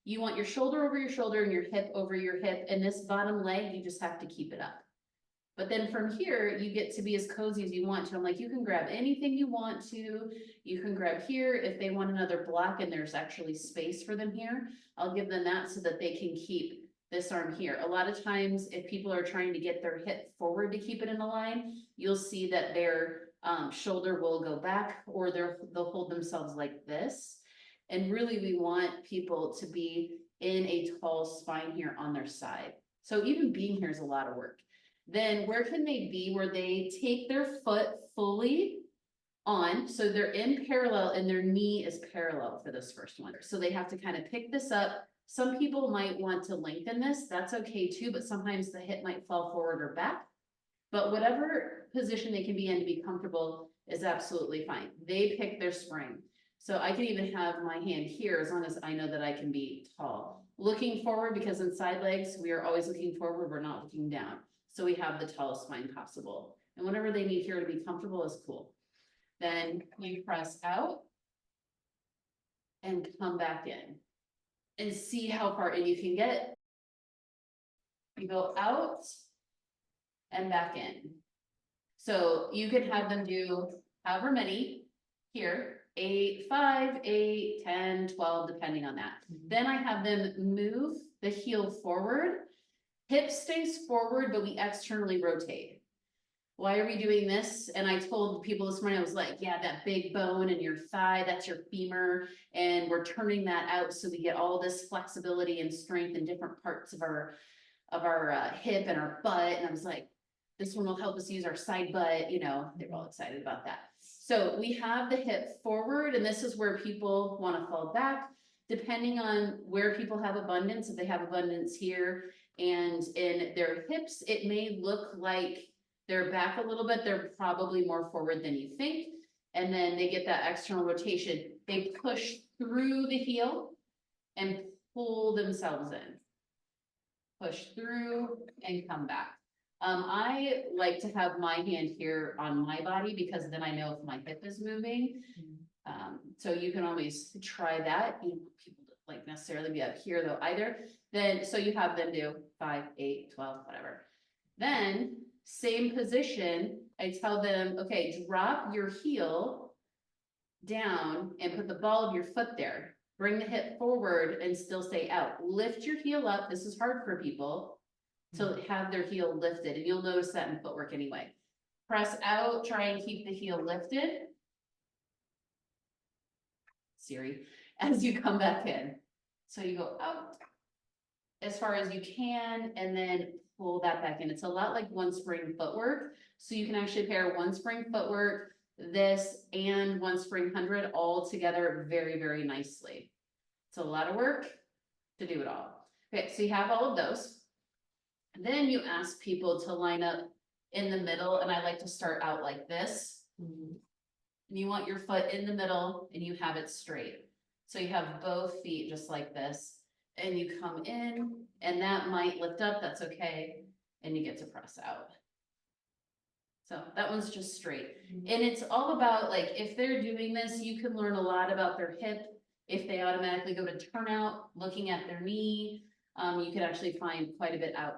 You want your shoulder over your shoulder and your hip over your hip, and this bottom leg, you just have to keep it up. But then from here, you get to be as cozy as you want to. I'm like, you can grab anything you want to. You can grab here. If they want another block and there's actually space for them here, I'll give them that so that they can keep this arm here. A lot of times, if people are trying to get their hip forward to keep it in a line, you'll see that their shoulder will go back, or they'll hold themselves like this. And really, we want people to be in a tall spine here on their side. So even being here is a lot of work. Then where can they be where they take their foot fully on, so they're in parallel and their knee is parallel for this first one. So they have to kind of pick this up. Some people might want to lengthen this, that's okay too, but sometimes the hip might fall forward or back. But whatever position they can be in to be comfortable is absolutely fine. They pick their spring. So I can even have my hand here as long as I know that I can be tall. Looking forward, because in side legs, we are always looking forward, we're not looking down. So we have the tallest spine possible. And whatever they need here to be comfortable is cool. Then you press out and come back in and see how far in you can get. You go out and back in. So you could have them do however many here, 8, 5, 8, 10, 12, depending on that. Then I have them move the heel forward. Hip stays forward, but we externally rotate. Why are we doing this? And I told people this morning, I was like, yeah, that big bone in your thigh, that's your femur. And we're turning that out so we get all this flexibility and strength in different parts of our hip and our butt. And I was like, this one will help us use our side butt. You know, they were all excited about that. So we have the hip forward, and this is where people want to fall back, depending on where people have abundance. If they have abundance here and in their hips, it may look like they're back a little bit. They're probably more forward than you think. And then they get that external rotation. They push through the heel and pull themselves in. Push through and come back. I like to have my hand here on my body because then I know if my hip is moving. So you can always try that. You know, people don't like necessarily be up here though either. Then, so you have them do 5, 8, 12, whatever. Then same position, I tell them, okay, drop your heel down and put the ball of your foot there. Bring the hip forward and still stay out. Lift your heel up. This is hard for people to have their heel lifted, and you'll notice that in footwork anyway. Press out, try and keep the heel lifted. Siri, as you come back in. So you go out as far as you can, and then pull that back in. It's a lot like one spring footwork. So you can actually pair one spring footwork, this, and one spring 100 all together very, very nicely. It's a lot of work to do it all. Okay, so you have all of those. And then you ask people to line up in the middle, and I like to start out like this. And you want your foot in the middle and you have it straight. So you have both feet just like this, and you come in, and that might lift up, that's okay, and you get to press out. So that one's just straight. And it's all about, like, if they're doing this, you can learn a lot about their hip. If they automatically go to turnout, looking at their knee, you can actually find quite a bit out.